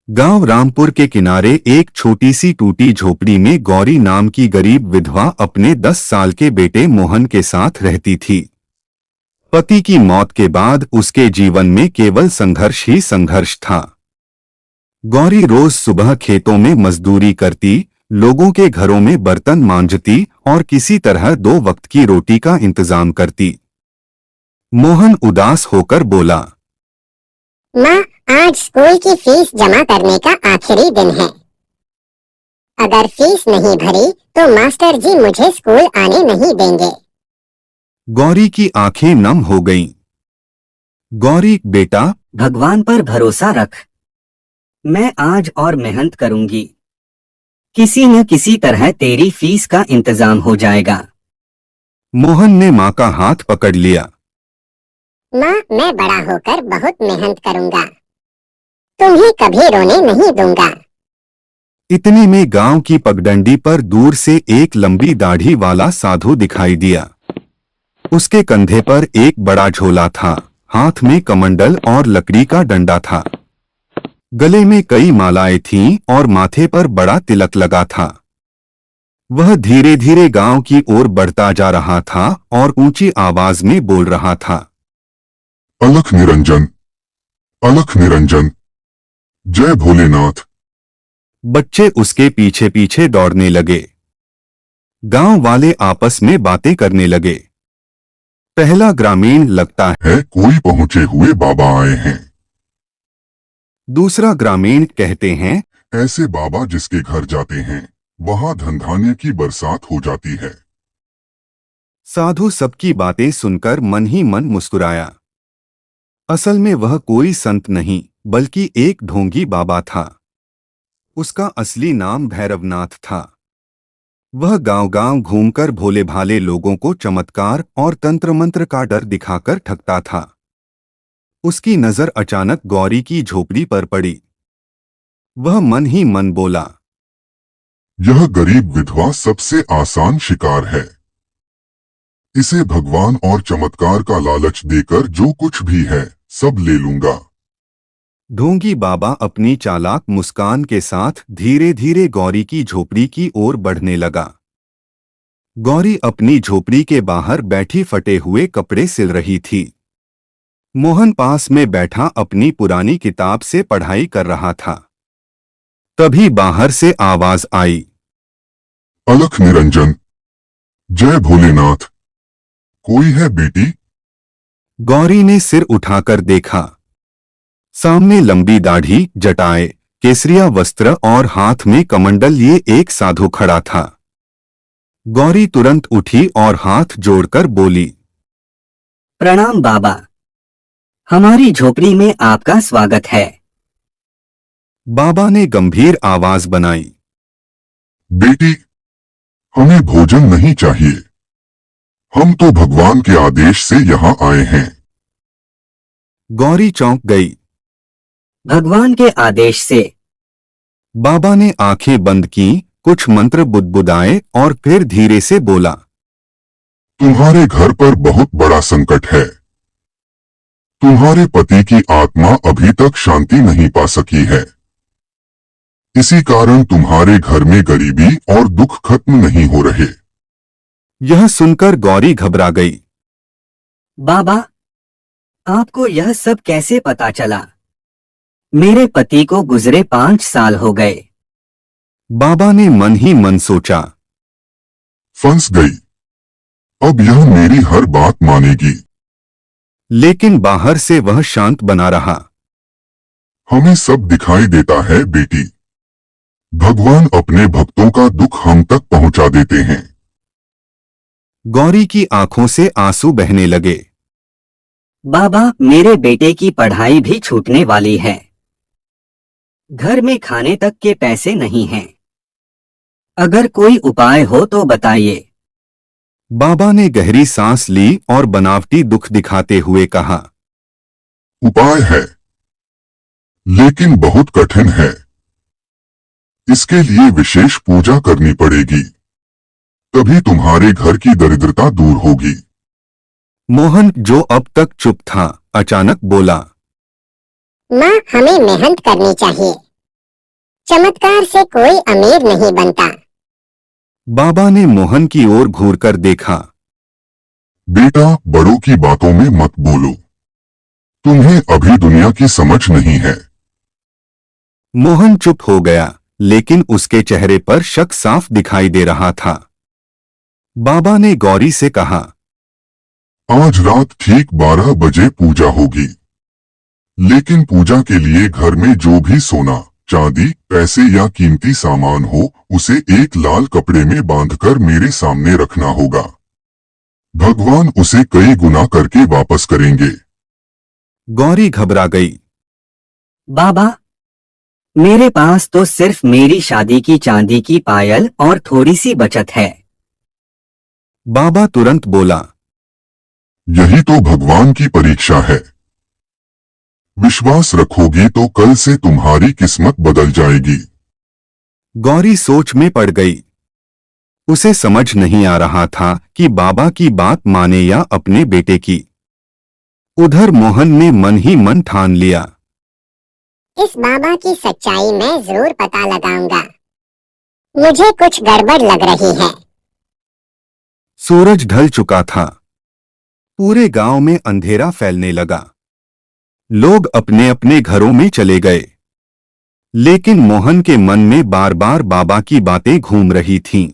गांव रामपुर के किनारे एक छोटी सी टूटी झोपड़ी में गौरी नाम की गरीब विधवा अपने 10 साल के बेटे मोहन के साथ रहती थी। पति की मौत के बाद उसके जीवन में केवल संघर्ष ही संघर्ष था। गौरी रोज सुबह खेतों में मजदूरी करती, लोगों के घरों में बर्तन मांजती और किसी तरह 2 वक्त की रोटी का इंतजाम करती। मोहन उदास होकर बोला, माँ, आज स्कूल की फीस जमा करने का आखिरी दिन है। अगर फीस नहीं भरी तो मास्टर जी मुझे स्कूल आने नहीं देंगे। गौरी की आंखें नम हो गईं। गौरी, बेटा, भगवान पर भरोसा रख। मैं आज और मेहनत करूंगी। किसी न किसी तरह तेरी फीस का इंतजाम हो जाएगा। मोहन ने मां का हाथ पकड़ लिया। माँ, मैं बड़ा होकर बहुत मेहनत करूंगा। तुम्हें कभी रोने नहीं दूंगा। इतने में गांव की पगडंडी पर दूर से एक लंबी दाढ़ी वाला साधु दिखाई दिया। उसके कंधे पर एक बड़ा झोला था, हाथ में कमंडल और लकड़ी का डंडा था। गले में कई मालाएं थीं और माथे पर बड़ा तिलक लगा था। वह धीरे धीरे गांव की ओर बढ़ता जा रहा था और ऊंची आवाज में बोल रहा था, अलख निरंजन, अलख निरंजन, जय भोलेनाथ। बच्चे उसके पीछे पीछे दौड़ने लगे। गांव वाले आपस में बातें करने लगे। पहला ग्रामीण, लगता है कोई पहुंचे हुए बाबा आए हैं। दूसरा ग्रामीण, कहते हैं ऐसे बाबा जिसके घर जाते हैं वहां धन धान्य की बरसात हो जाती है। साधु सबकी बातें सुनकर मन ही मन मुस्कुराया। असल में वह कोई संत नहीं बल्कि एक ढोंगी बाबा था। उसका असली नाम भैरवनाथ था। वह गांव-गांव घूमकर भोले भाले लोगों को चमत्कार और तंत्र मंत्र का डर दिखाकर ठगता था। उसकी नजर अचानक गौरी की झोपड़ी पर पड़ी। वह मन ही मन बोला, यह गरीब विधवा सबसे आसान शिकार है। इसे भगवान और चमत्कार का लालच देकर जो कुछ भी है सब ले लूंगा। ढोंगी बाबा अपनी चालाक मुस्कान के साथ धीरे धीरे गौरी की झोपड़ी की ओर बढ़ने लगा। गौरी अपनी झोपड़ी के बाहर बैठी फटे हुए कपड़े सिल रही थी। मोहन पास में बैठा अपनी पुरानी किताब से पढ़ाई कर रहा था। तभी बाहर से आवाज आई, अलख निरंजन, जय भोलेनाथ। कोई है बेटी? गौरी ने सिर उठाकर देखा। सामने लंबी दाढ़ी, जटाएं, केसरिया वस्त्र और हाथ में कमंडल लिए एक साधु खड़ा था। गौरी तुरंत उठी और हाथ जोड़कर बोली, प्रणाम बाबा, हमारी झोपड़ी में आपका स्वागत है। बाबा ने गंभीर आवाज बनाई, बेटी, हमें भोजन नहीं चाहिए। हम तो भगवान के आदेश से यहाँ आए हैं। गौरी चौंक गई। भगवान के आदेश से? बाबा ने आंखें बंद की, कुछ मंत्र बुदबुदाए और फिर धीरे से बोला, तुम्हारे घर पर बहुत बड़ा संकट है। तुम्हारे पति की आत्मा अभी तक शांति नहीं पा सकी है। इसी कारण तुम्हारे घर में गरीबी और दुख खत्म नहीं हो रहे। यह सुनकर गौरी घबरा गई। बाबा, आपको यह सब कैसे पता चला? मेरे पति को गुजरे 5 साल हो गए। बाबा ने मन ही मन सोचा, फंस गई। अब यह मेरी हर बात मानेगी। लेकिन बाहर से वह शांत बना रहा। हमें सब दिखाई देता है बेटी। भगवान अपने भक्तों का दुख हम तक पहुंचा देते हैं। गौरी की आंखों से आंसू बहने लगे। बाबा, मेरे बेटे की पढ़ाई भी छूटने वाली है। घर में खाने तक के पैसे नहीं हैं। अगर कोई उपाय हो तो बताइए। बाबा ने गहरी सांस ली और बनावटी दुख दिखाते हुए कहा, उपाय है, लेकिन बहुत कठिन है। इसके लिए विशेष पूजा करनी पड़ेगी, तभी तुम्हारे घर की दरिद्रता दूर होगी। मोहन, जो अब तक चुप था, अचानक बोला, माँ, हमें मेहनत करनी चाहिए। चमत्कार से कोई अमीर नहीं बनता। बाबा ने मोहन की ओर घूरकर देखा। बेटा, बड़ों की बातों में मत बोलो। तुम्हें अभी दुनिया की समझ नहीं है। मोहन चुप हो गया, लेकिन उसके चेहरे पर शक साफ दिखाई दे रहा था। बाबा ने गौरी से कहा, आज रात ठीक 12 बजे पूजा होगी। लेकिन पूजा के लिए घर में जो भी सोना, चांदी, पैसे या कीमती सामान हो, उसे एक लाल कपड़े में बांधकर मेरे सामने रखना होगा। भगवान उसे कई गुना करके वापस करेंगे। गौरी घबरा गई। बाबा, मेरे पास तो सिर्फ मेरी शादी की चांदी की पायल और थोड़ी सी बचत है। बाबा तुरंत बोला, यही तो भगवान की परीक्षा है। विश्वास रखोगी तो कल से तुम्हारी किस्मत बदल जाएगी। गौरी सोच में पड़ गई। उसे समझ नहीं आ रहा था कि बाबा की बात माने या अपने बेटे की। उधर मोहन ने मन ही मन ठान लिया, इस बाबा की सच्चाई मैं जरूर पता लगाऊंगा। मुझे कुछ गड़बड़ लग रही है। सूरज ढल चुका था। पूरे गांव में अंधेरा फैलने लगा। लोग अपने अपने घरों में चले गए। लेकिन मोहन के मन में बार बार बाबा की बातें घूम रही थीं।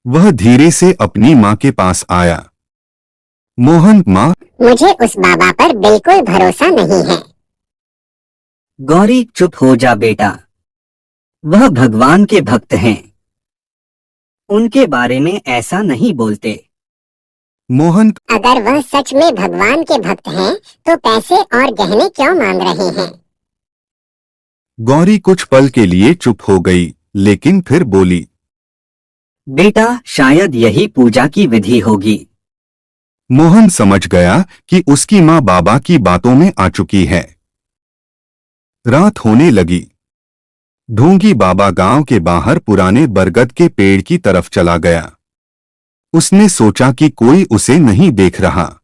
वह धीरे से अपनी मां के पास आया। मोहन, मां, मुझे उस बाबा पर बिल्कुल भरोसा नहीं है। गौरी, चुप हो जा बेटा। वह भगवान के भक्त हैं। उनके बारे में ऐसा नहीं बोलते। मोहन, अगर वह सच में भगवान के भक्त हैं, तो पैसे और गहने क्यों मांग रहे हैं? गौरी कुछ पल के लिए चुप हो गई, लेकिन फिर बोली, बेटा, शायद यही पूजा की विधि होगी। मोहन समझ गया कि उसकी मां बाबा की बातों में आ चुकी है। रात होने लगी। ढोंगी बाबा गांव के बाहर पुराने बरगद के पेड़ की तरफ चला गया। उसने सोचा कि कोई उसे नहीं देख रहा।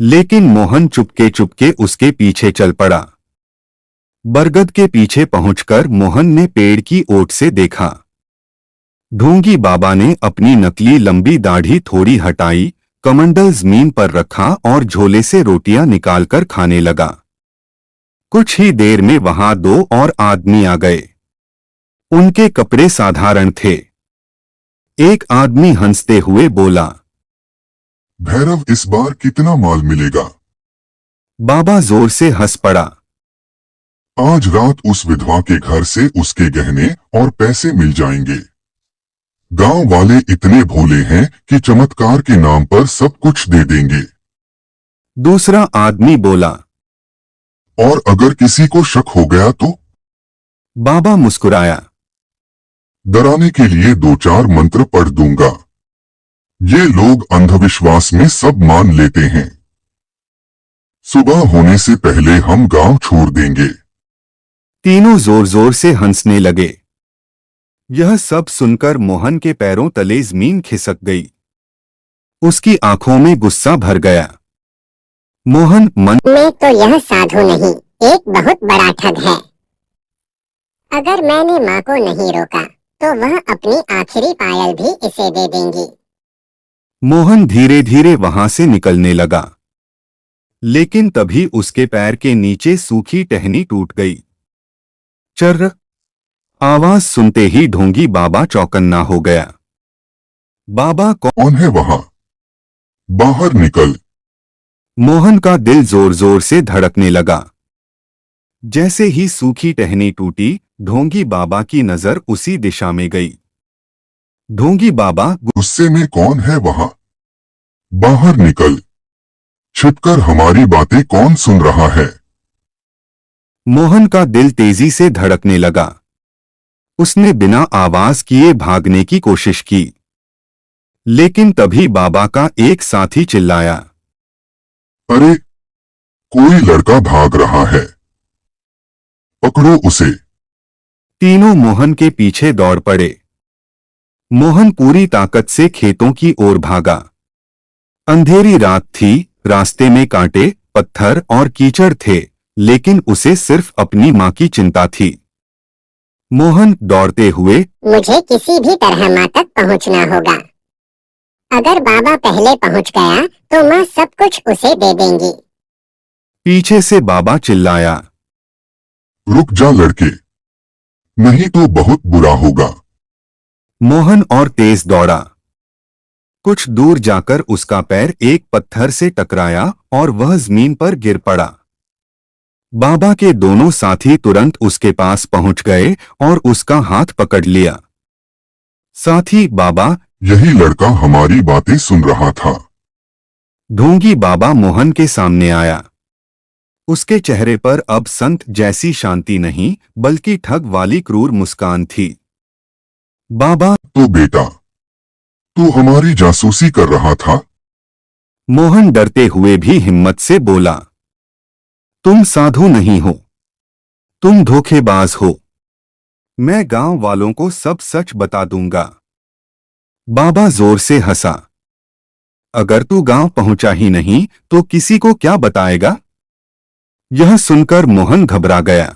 लेकिन मोहन चुपके चुपके उसके पीछे चल पड़ा। बरगद के पीछे पहुंचकर मोहन ने पेड़ की ओट से देखा। ढोंगी बाबा ने अपनी नकली लंबी दाढ़ी थोड़ी हटाई, कमंडल जमीन पर रखा और झोले से रोटियां निकालकर खाने लगा। कुछ ही देर में वहां 2 और आदमी आ गए। उनके कपड़े साधारण थे। एक आदमी हंसते हुए बोला, भैरव, इस बार कितना माल मिलेगा? बाबा जोर से हंस पड़ा। आज रात उस विधवा के घर से उसके गहने और पैसे मिल जाएंगे। गांव वाले इतने भोले हैं कि चमत्कार के नाम पर सब कुछ दे देंगे। दूसरा आदमी बोला। और अगर किसी को शक हो गया तो? बाबा मुस्कुराया। डराने के लिए 2-4 मंत्र पढ़ दूंगा। ये लोग अंधविश्वास में सब मान लेते हैं। सुबह होने से पहले हम गांव छोड़ देंगे। तीनों जोर जोर से हंसने लगे। यह सब सुनकर मोहन के पैरों तले जमीन खिसक गई। उसकी आंखों में गुस्सा भर गया। मोहन मन में तो यह साधु नहीं, एक बहुत बड़ा ठग है। अगर मैंने माँ को नहीं रोका, तो वह अपनी आखिरी पायल भी इसे दे देंगी। मोहन धीरे धीरे वहां से निकलने लगा। लेकिन तभी उसके पैर के नीचे सूखी टहनी टूट गई। चर्र! आवाज सुनते ही ढोंगी बाबा चौकन्ना हो गया। बाबा कौन है वहां? बाहर निकल। मोहन का दिल जोर जोर से धड़कने लगा। जैसे ही सूखी टहनी टूटी, ढोंगी बाबा की नजर उसी दिशा में गई। ढोंगी बाबा गुस्से में कौन है वहां? बाहर निकल। छिपकर हमारी बातें कौन सुन रहा है? मोहन का दिल तेजी से धड़कने लगा। उसने बिना आवाज किए भागने की कोशिश की। लेकिन तभी बाबा का एक साथी चिल्लाया, अरे, कोई लड़का भाग रहा है। पकड़ो उसे। तीनों मोहन के पीछे दौड़ पड़े। मोहन पूरी ताकत से खेतों की ओर भागा। अंधेरी रात थी, रास्ते में कांटे, पत्थर और कीचड़ थे, लेकिन उसे सिर्फ अपनी मां की चिंता थी। मोहन दौड़ते हुए मुझे किसी भी तरह माँ तक पहुँचना होगा। अगर बाबा पहले पहुँच गया तो माँ सब कुछ उसे दे देंगी। पीछे से बाबा चिल्लाया। रुक जा लड़के, नहीं तो बहुत बुरा होगा। मोहन और तेज दौड़ा। कुछ दूर जाकर उसका पैर एक पत्थर से टकराया और वह जमीन पर गिर पड़ा। बाबा के दोनों साथी तुरंत उसके पास पहुंच गए और उसका हाथ पकड़ लिया। साथी बाबा, यही लड़का हमारी बातें सुन रहा था। ढोंगी बाबा मोहन के सामने आया। उसके चेहरे पर अब संत जैसी शांति नहीं बल्कि ठग वाली क्रूर मुस्कान थी। बाबा, तो बेटा, तू हमारी जासूसी कर रहा था? मोहन डरते हुए भी हिम्मत से बोला, तुम साधु नहीं हो, तुम धोखेबाज हो। मैं गांव वालों को सब सच बता दूंगा। बाबा जोर से हंसा। अगर तू गांव पहुंचा ही नहीं तो किसी को क्या बताएगा? यह सुनकर मोहन घबरा गया।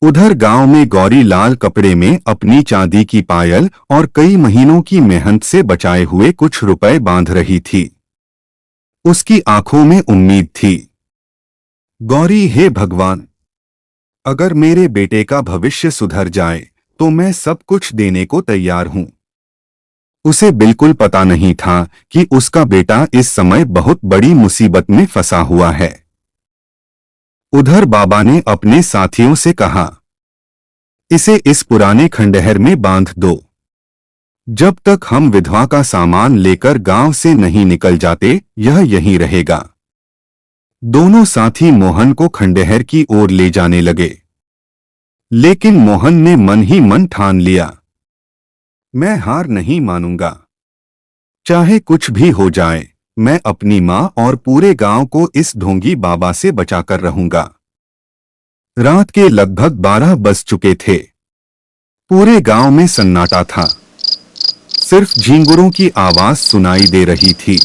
उधर गांव में गौरी लाल कपड़े में अपनी चांदी की पायल और कई महीनों की मेहनत से बचाए हुए कुछ रुपए बांध रही थी। उसकी आंखों में उम्मीद थी। गौरी, हे भगवान, अगर मेरे बेटे का भविष्य सुधर जाए तो मैं सब कुछ देने को तैयार हूं। उसे बिल्कुल पता नहीं था कि उसका बेटा इस समय बहुत बड़ी मुसीबत में फंसा हुआ है। उधर बाबा ने अपने साथियों से कहा, इसे इस पुराने खंडहर में बांध दो। जब तक हम विधवा का सामान लेकर गांव से नहीं निकल जाते यह यहीं रहेगा। दोनों साथी मोहन को खंडहर की ओर ले जाने लगे, लेकिन मोहन ने मन ही मन ठान लिया, मैं हार नहीं मानूंगा। चाहे कुछ भी हो जाए, मैं अपनी मां और पूरे गांव को इस ढोंगी बाबा से बचाकर रहूंगा। रात के लगभग 12 बज चुके थे। पूरे गांव में सन्नाटा था। सिर्फ झींगुरों की आवाज सुनाई दे रही थी।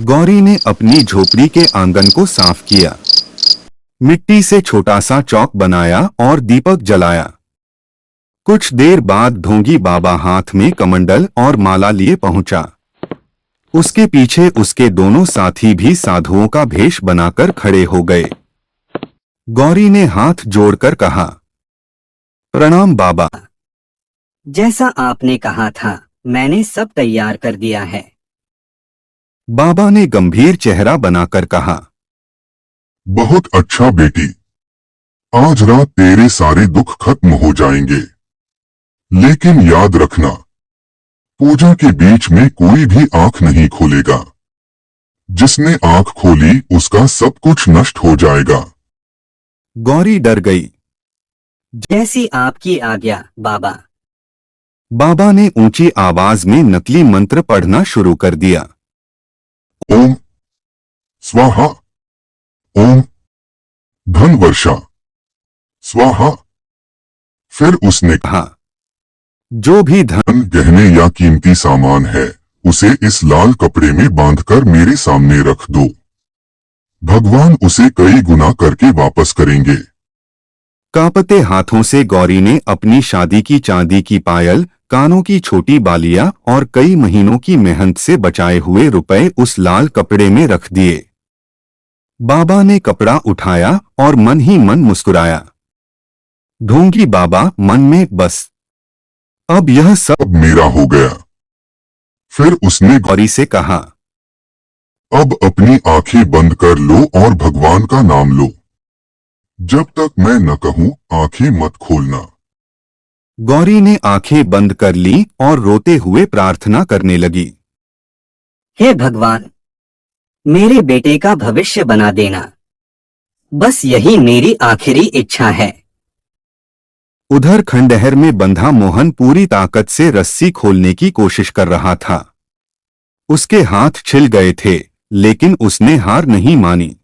गौरी ने अपनी झोपड़ी के आंगन को साफ किया, मिट्टी से छोटा सा चौक बनाया और दीपक जलाया। कुछ देर बाद ढोंगी बाबा हाथ में कमंडल और माला लिए पहुंचा। उसके पीछे उसके दोनों साथी भी साधुओं का भेष बनाकर खड़े हो गए। गौरी ने हाथ जोड़कर कहा, प्रणाम बाबा। जैसा आपने कहा था मैंने सब तैयार कर दिया है। बाबा ने गंभीर चेहरा बनाकर कहा, बहुत अच्छा बेटी, आज रात तेरे सारे दुख खत्म हो जाएंगे। लेकिन याद रखना, पूजा के बीच में कोई भी आंख नहीं खोलेगा। जिसने आंख खोली उसका सब कुछ नष्ट हो जाएगा। गौरी डर गई। जैसी आपकी आज्ञा बाबा। बाबा ने ऊंची आवाज में नकली मंत्र पढ़ना शुरू कर दिया। ओम स्वाहा, ओम धन वर्षा स्वाहा। फिर उसने कहा, जो भी धन, गहने या कीमती सामान है उसे इस लाल कपड़े में बांधकर मेरे सामने रख दो। भगवान उसे कई गुना करके वापस करेंगे। कांपते हाथों से गौरी ने अपनी शादी की चांदी की पायल, कानों की छोटी बालियां और कई महीनों की मेहनत से बचाए हुए रुपए उस लाल कपड़े में रख दिए। बाबा ने कपड़ा उठाया और मन ही मन मुस्कुराया। ढोंगी बाबा मन में, बस अब यह सब अब मेरा हो गया। फिर उसने गौरी से कहा, अब अपनी आंखें बंद कर लो और भगवान का नाम लो। जब तक मैं न कहूं आंखें मत खोलना। गौरी ने आंखें बंद कर ली और रोते हुए प्रार्थना करने लगी। हे भगवान, मेरे बेटे का भविष्य बना देना। बस यही मेरी आखिरी इच्छा है। उधर खंडहर में बंधा मोहन पूरी ताकत से रस्सी खोलने की कोशिश कर रहा था। उसके हाथ छिल गए थे, लेकिन उसने हार नहीं मानी।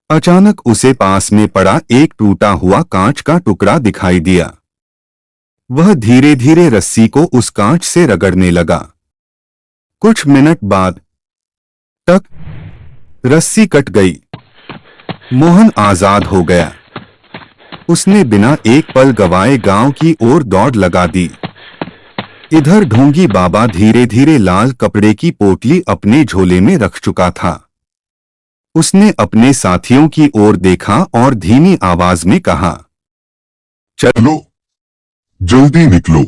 अचानक उसे पास में पड़ा एक टूटा हुआ कांच का टुकड़ा दिखाई दिया। वह धीरे धीरे रस्सी को उस कांच से रगड़ने लगा। कुछ मिनट बाद तक रस्सी कट गई। मोहन आजाद हो गया। उसने बिना एक पल गवाए गांव की ओर दौड़ लगा दी। इधर ढोंगी बाबा धीरे धीरे लाल कपड़े की पोटली अपने झोले में रख चुका था। उसने अपने साथियों की ओर देखा और धीमी आवाज में कहा, चलो, जल्दी निकलो,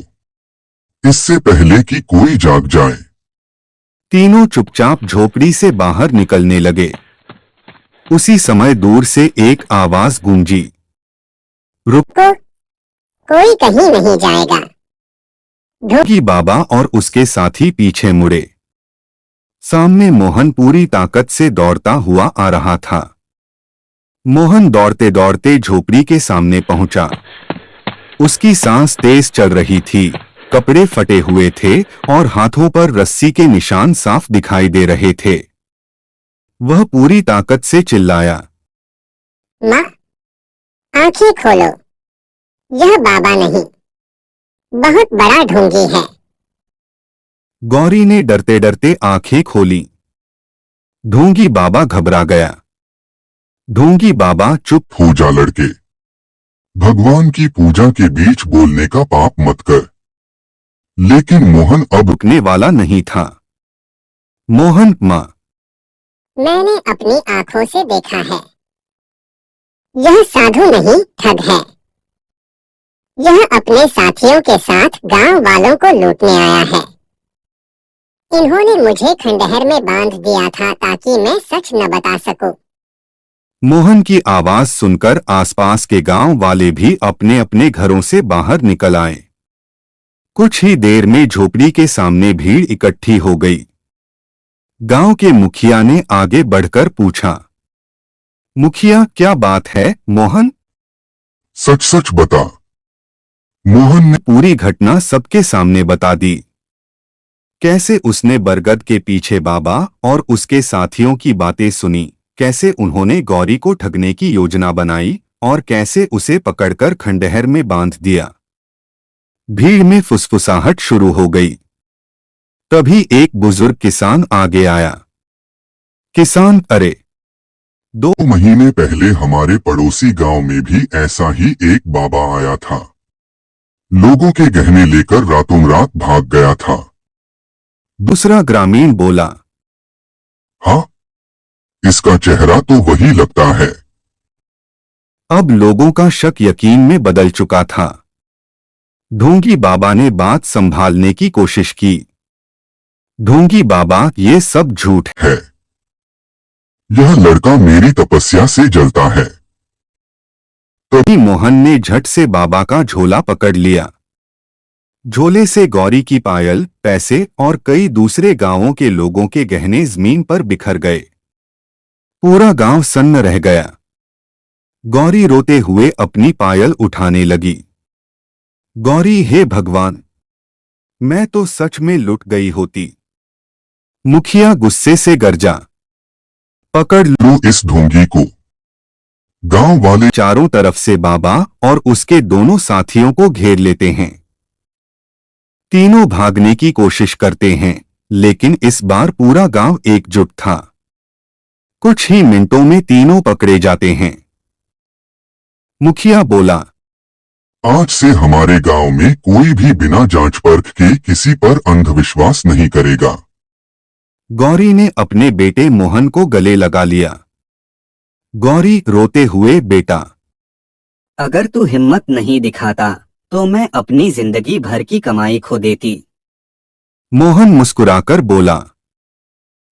इससे पहले कि कोई जाग जाए। तीनों चुपचाप झोपड़ी से बाहर निकलने लगे। उसी समय दूर से एक आवाज गूंजी, को कोई कहीं नहीं जाएगा। ढोंगी बाबा और उसके साथी पीछे मुड़े। सामने मोहन पूरी ताकत से दौड़ता हुआ आ रहा था। मोहन दौड़ते दौड़ते झोपड़ी के सामने पहुंचा। उसकी सांस तेज चल रही थी, कपड़े फटे हुए थे और हाथों पर रस्सी के निशान साफ दिखाई दे रहे थे। वह पूरी ताकत से चिल्लाया, माँ, आंखें खोलो, यह बाबा नहीं, बहुत बड़ा ढोंगी है। गौरी ने डरते डरते आंखें खोली। ढोंगी बाबा घबरा गया। ढोंगी बाबा चुप। हो जा लड़के, भगवान की पूजा के बीच बोलने का पाप मत कर। लेकिन मोहन अब रुकने वाला नहीं था। मोहन, माँ, मैंने अपनी आंखों से देखा है। यह साधु नहीं, ठग है। यह अपने साथियों के साथ गांव वालों को लूटने आया है। इन्होंने मुझे खंडहर में बांध दिया था ताकि मैं सच न बता सकूं। मोहन की आवाज सुनकर आसपास के गांव वाले भी अपने अपने घरों से बाहर निकल आए। कुछ ही देर में झोपड़ी के सामने भीड़ इकट्ठी हो गई। गांव के मुखिया ने आगे बढ़कर पूछा, मुखिया, क्या बात है? मोहन सच सच बता। मोहन ने पूरी घटना सबके सामने बता दी। कैसे उसने बरगद के पीछे बाबा और उसके साथियों की बातें सुनी, कैसे उन्होंने गौरी को ठगने की योजना बनाई और कैसे उसे पकड़कर खंडहर में बांध दिया। भीड़ में फुसफुसाहट शुरू हो गई। तभी एक बुजुर्ग किसान आगे आया। किसान, अरे 2 महीने पहले हमारे पड़ोसी गांव में भी ऐसा ही एक बाबा आया था। लोगों के गहने लेकर रातों रात भाग गया था। दूसरा ग्रामीण बोला, हाँ, इसका चेहरा तो वही लगता है। अब लोगों का शक यकीन में बदल चुका था। ढोंगी बाबा ने बात संभालने की कोशिश की। ढोंगी बाबा, ये सब झूठ है। यह लड़का मेरी तपस्या से जलता है। तभी मोहन ने झट से बाबा का झोला पकड़ लिया। झोले से गौरी की पायल, पैसे और कई दूसरे गांवों के लोगों के गहने जमीन पर बिखर गए। पूरा गांव सन्न रह गया। गौरी रोते हुए अपनी पायल उठाने लगी। गौरी, हे भगवान, मैं तो सच में लुट गई होती। मुखिया गुस्से से गरजा, पकड़ लो लो इस ढोंगी को। गांव वाले चारों तरफ से बाबा और उसके दोनों साथियों को घेर लेते हैं। तीनों भागने की कोशिश करते हैं, लेकिन इस बार पूरा गांव एकजुट था। कुछ ही मिनटों में तीनों पकड़े जाते हैं। मुखिया बोला, आज से हमारे गांव में कोई भी बिना जांच परख के किसी पर अंधविश्वास नहीं करेगा। गौरी ने अपने बेटे मोहन को गले लगा लिया। गौरी रोते हुए, बेटा, अगर तू हिम्मत नहीं दिखाता तो मैं अपनी जिंदगी भर की कमाई खो देती। मोहन मुस्कुराकर बोला,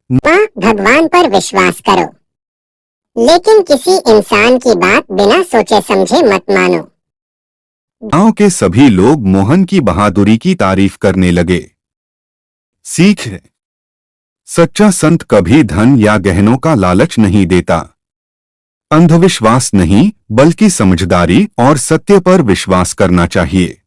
माँ, भगवान पर विश्वास करो, लेकिन किसी इंसान की बात बिना सोचे समझे मत मानो। गांव के सभी लोग मोहन की बहादुरी की तारीफ करने लगे। सीख, सच्चा संत कभी धन या गहनों का लालच नहीं देता। अंधविश्वास नहीं, बल्कि समझदारी और सत्य पर विश्वास करना चाहिए।